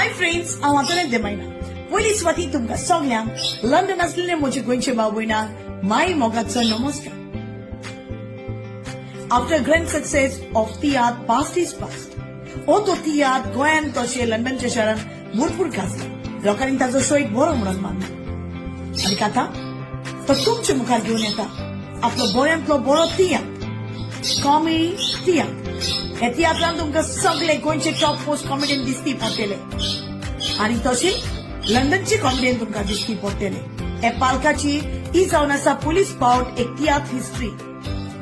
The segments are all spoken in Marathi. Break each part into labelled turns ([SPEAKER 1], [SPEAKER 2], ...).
[SPEAKER 1] हाय फ्रेंड्स, हांव आतां देमायना पयली स्वाती तुमकां सगल्यांक लंडन आसलेले म्हजे गोंयचे भाव भयणांक माय मोगाचो नमस्कार. After grand success of tiatr past is past, हो तो तियात्र गोंयांत तशें लंडनच्या शारांत भरपूर गाजला. लोकांनी ताजो शो एक बरो म्हणून मानला आनी आतां तो तुमच्या मुखार घेवन येता आपलो बऱ्यांतलो बरो तियात्र, कॉमेडी तियात्र. हे तियात्रांत तुमकां सगळे गोंयचे टॉप मोस्ट कॉमेडियन दिसती पडटले आनी तशें लंडनचे कॉमेडियन तुमकां दिसती पडटले. हे पालकाची ही जावन आसा पुलीस पावट एक तियात्र हिस्ट्री.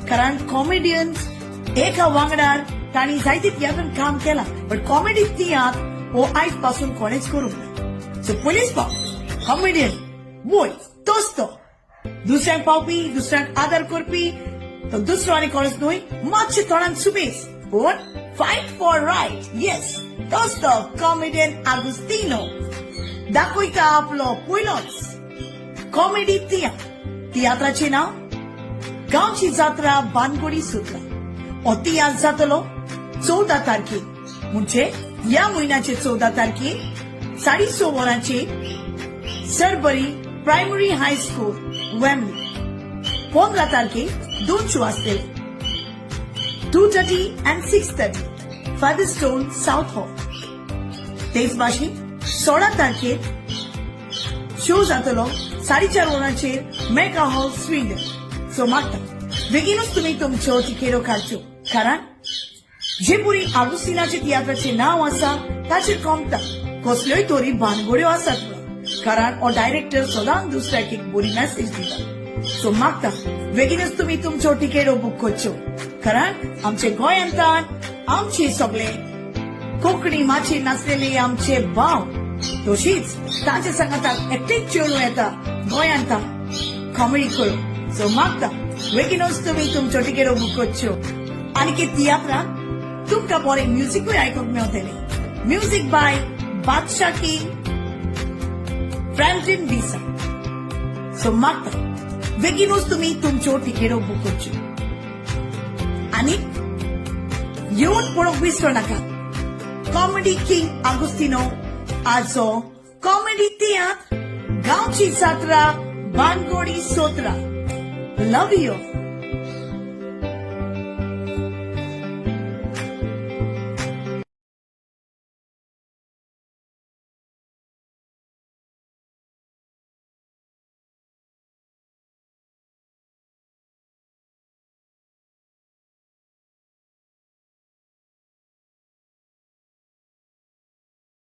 [SPEAKER 1] कारण कॉमेडियन्स एका वांगडार तांणी जायते तियात्रांत काम केलां, बट कॉमेडी तियात्र हो आयज पासून कोणेच करूंक ना. सो पुलीस पावट कॉमेडियन वोय तोच तो दुसऱ्यांक पावपी, दुसऱ्यांक आदर करपी, तो दुसरो आनी कोणूच न्हय, मातशे तोंडांत सुबेज पूण फायट फॉर रायट. येस, तोच तो कॉमेडियन आगुस्तिनो दाखयता आपलो पयलोच कॉमेडी तियात्र. तियात्राचें नांव गांवची जात्रा बानगोडी सुत्रा. हो तियात्र जातलो 14 तारखेक, म्हणजे ह्या म्हयन्याचे 14 तारखेक 6:30 वरांचेर Sarbari primary high school Wembley. 15 तारखेक 2 शो आसतले, 2:30 and 6:30 फादरस्टोन साउथ हॉल. तेच भाशेन 16 तारखेर शो जातलो 4:30 वरांचेर मेगा हॉल स्वीडन. सो मागता बेगीनूच तुमी तुमच्यो तिकेट्यो काडच्यो, कारण जे पुरी आगुस्तिनाचे तियात्राचें नांव आसा ताचेर कोमता कसल्योय तरी बानगड्यो आसात, कारण हो डायरेक्टर सदांच दुसऱ्याक एक बरी मेसेज दिता. सो मागता बेगीनूच तुमी तुमच्यो तिकेट्यो बूक करच्यो, कारण आमचे गोंयांत आमचे सगळे कोंकणी माचयेर नाचलेले आमचे भाव, तशीच तांचे सांगाताक एकटेच चेडूं येता गोंयांत कॉमेडी करूंक. सो मागता बेगीनूच तुमी तुमच्यो तिकेट्यो बूक करच्यो. आनी के तियात्रांत तुमकां बरें म्युझिकूय आयकूंक मेळटलें. म्युझिक बाय बादशाह किंग, फ्रँकलिन डिसा. सो मागता बेगीनूच तुमी तुमच्यो तिकेट्यो बूक करच्यो आनी येवन पळोवंक विसरू नाका कॉमेडी किंग आगुस्तिनो आजो कॉमेडी तियात्र गांवची जात्रा बानगोडी सोत्रा. लव यू.